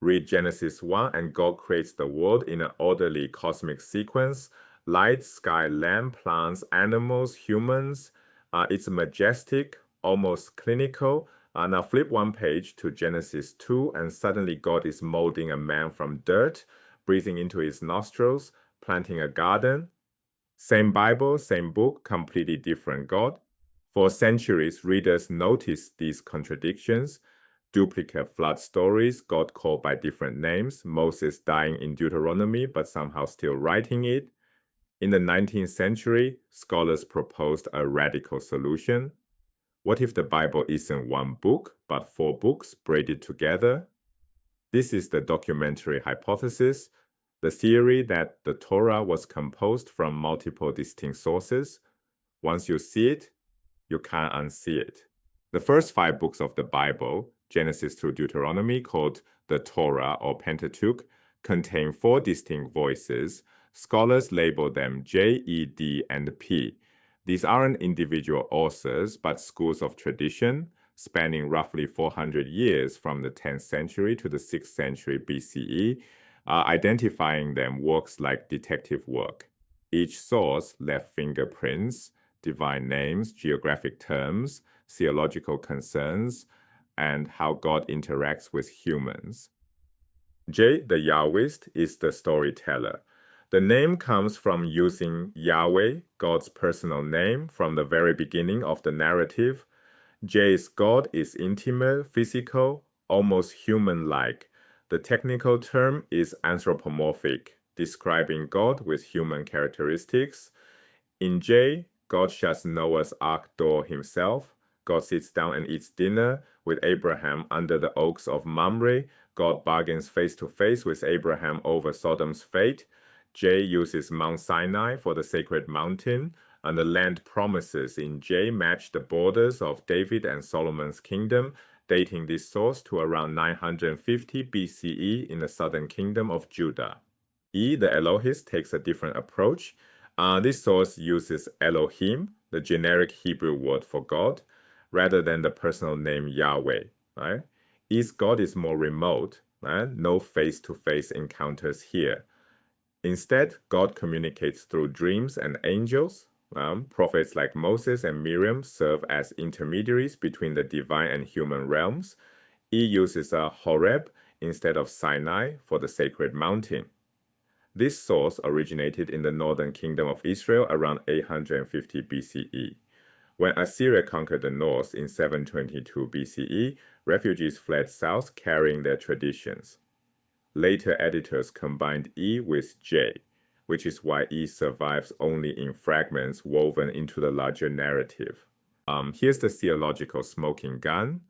Read Genesis 1 and God creates the world in an orderly cosmic sequence. Light, sky, land, plants, animals, humans. It's majestic, almost clinical. Now flip one page to Genesis 2 and suddenly God is molding a man from dirt, breathing into his nostrils, planting a garden. Same Bible, same book, completely different God. For centuries, readers noticed these contradictions. Duplicate flood stories, God called by different names, Moses dying in Deuteronomy but somehow still writing it. In the 19th century, scholars proposed a radical solution. What if the Bible isn't one book, but 4 books braided together? This is the documentary hypothesis, the theory that the Torah was composed from multiple distinct sources. Once you see it, you can't unsee it. The first 5 books of the Bible, Genesis to Deuteronomy, called the Torah or Pentateuch, contain 4 distinct voices. Scholars label them J, E, D, and P. These aren't individual authors, but schools of tradition, spanning roughly 400 years from the 10th century to the 6th century BCE, identifying them works like detective work. Each source left fingerprints, divine names, geographic terms, theological concerns, and how God interacts with humans. J, the Yahwist, is the storyteller. The name comes from using Yahweh, God's personal name, from the very beginning of the narrative. J's God is intimate, physical, almost human-like. The technical term is anthropomorphic, describing God with human characteristics. In J, God shuts Noah's Ark door himself. God sits down and eats dinner with Abraham under the oaks of Mamre. God bargains face to face with Abraham over Sodom's fate. J uses Mount Sinai for the sacred mountain, and the land promises in J match the borders of David and Solomon's kingdom, dating this source to around 950 BCE in the southern kingdom of Judah. E, the Elohist, takes a different approach. This source uses Elohim, the generic Hebrew word for God, rather than the personal name Yahweh. Right? E's God is more remote, right? No face-to-face encounters here. Instead, God communicates through dreams and angels. Prophets like Moses and Miriam serve as intermediaries between the divine and human realms. E uses a Horeb instead of Sinai for the sacred mountain. This source originated in the northern kingdom of Israel around 850 BCE. When Assyria conquered the north in 722 BCE, refugees fled south carrying their traditions. Later editors combined E with J, which is why E survives only in fragments woven into the larger narrative. Here's the theological smoking gun.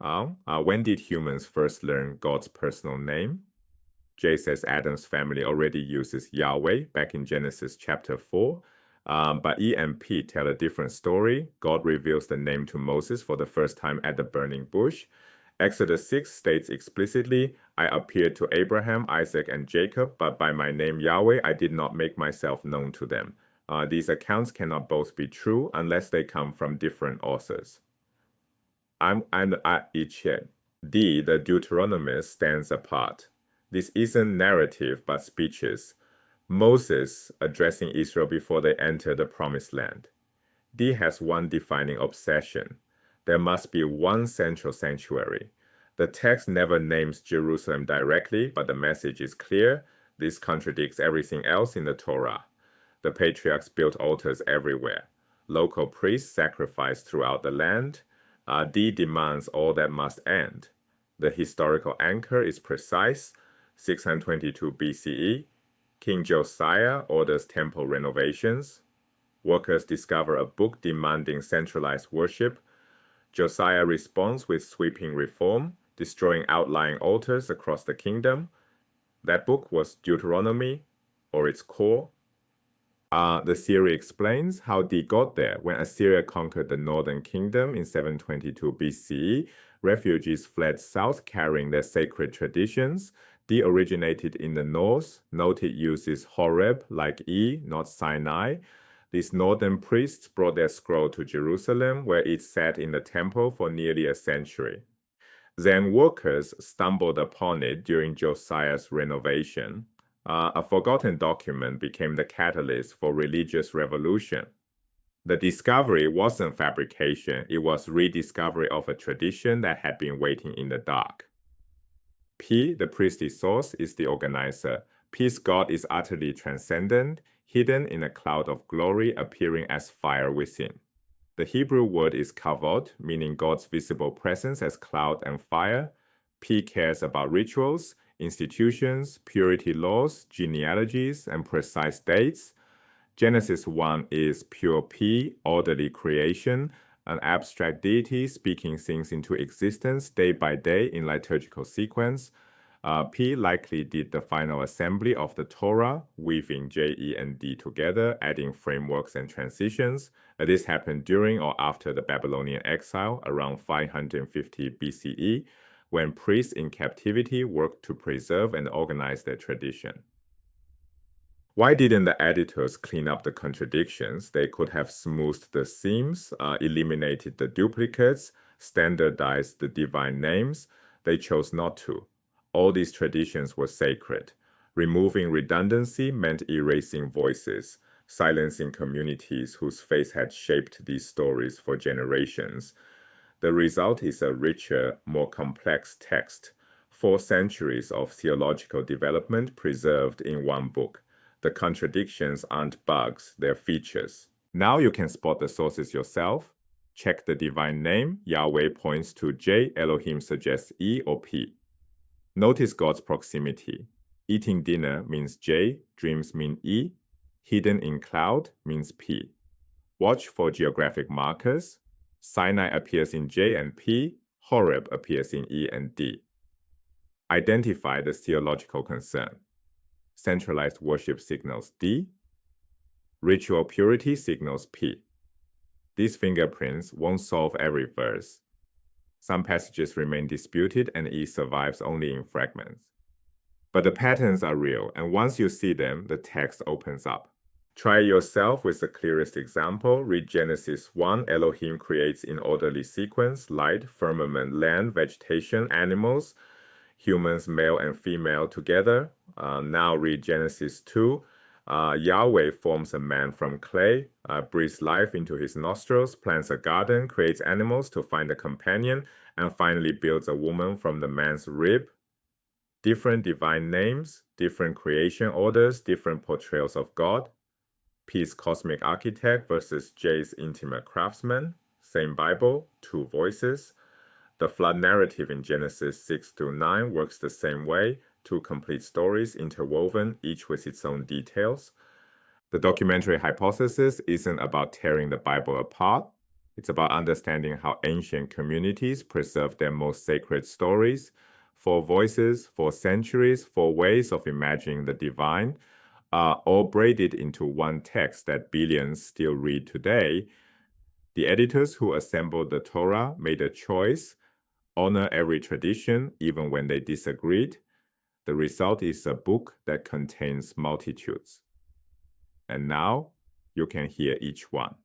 When did humans first learn God's personal name? J says Adam's family already uses Yahweh back in Genesis chapter 4. But E and P tell a different story. God reveals the name to Moses for the first time at the burning bush. Exodus 6 states explicitly, I appeared to Abraham, Isaac, and Jacob, but by my name Yahweh I did not make myself known to them. These accounts cannot both be true unless they come from different authors. I'm at each head. D, the Deuteronomist, stands apart. This isn't narrative but speeches. Moses addressing Israel before they enter the promised land. D has one defining obsession. There must be one central sanctuary. The text never names Jerusalem directly, but the message is clear. This contradicts everything else in the Torah. The patriarchs built altars everywhere. Local priests sacrificed throughout the land. D demands all that must end. The historical anchor is precise. 622 BCE, King Josiah orders temple renovations. Workers discover a book demanding centralized worship. Josiah responds with sweeping reform, destroying outlying altars across the kingdom. That book was Deuteronomy, or its core. The theory explains how D got there. When Assyria conquered the northern kingdom in 722 BCE, refugees fled south carrying their sacred traditions. D originated in the north. Note it uses Horeb like E, not Sinai. These northern priests brought their scroll to Jerusalem, where it sat in the temple for nearly a century. Then workers stumbled upon it during Josiah's renovation. A forgotten document became the catalyst for religious revolution. The discovery wasn't fabrication, it was rediscovery of a tradition that had been waiting in the dark. P, the priestly source, is the organizer. P's God is utterly transcendent, hidden in a cloud of glory, appearing as fire within. The Hebrew word is kavod, meaning God's visible presence as cloud and fire. P cares about rituals, institutions, purity laws, genealogies, and precise dates. Genesis 1 is pure P, orderly creation, an abstract deity speaking things into existence day by day in liturgical sequence. P likely did the final assembly of the Torah, weaving J, E, and D together, adding frameworks and transitions. This happened during or after the Babylonian exile around 550 BCE, when priests in captivity worked to preserve and organize their tradition. Why didn't the editors clean up the contradictions? They could have smoothed the seams, eliminated the duplicates, standardized the divine names. They chose not to. All these traditions were sacred. Removing redundancy meant erasing voices, silencing communities whose faith had shaped these stories for generations. The result is a richer, more complex text. 4 centuries of theological development preserved in one book. The contradictions aren't bugs, they're features. Now you can spot the sources yourself. Check the divine name. Yahweh points to J, Elohim suggests E or P. Notice God's proximity. Eating dinner means J, dreams mean E. Hidden in cloud means P. Watch for geographic markers. Sinai appears in J and P. Horeb appears in E and D. Identify the theological concern. Centralized worship signals D. Ritual purity signals P. These fingerprints won't solve every verse. Some passages remain disputed and E survives only in fragments. But the patterns are real, and once you see them, the text opens up. Try yourself with the clearest example. Read Genesis 1. Elohim creates in orderly sequence, light, firmament, land, vegetation, animals, humans, male and female together. Now read Genesis 2. Yahweh forms a man from clay, breathes life into his nostrils, plants a garden, creates animals to find a companion, and finally builds a woman from the man's rib. Different divine names, different creation orders, different portrayals of God. P's cosmic architect versus J's intimate craftsman. Same Bible, 2 voices. The flood narrative in Genesis 6-9 works the same way, 2 complete stories interwoven, each with its own details. The documentary hypothesis isn't about tearing the Bible apart. It's about understanding how ancient communities preserve their most sacred stories. 4 voices, 4 centuries, 4 ways of imagining the divine, all braided into one text that billions still read today. The editors who assembled the Torah made a choice: honor every tradition, even when they disagreed. The result is a book that contains multitudes. And now you can hear each one.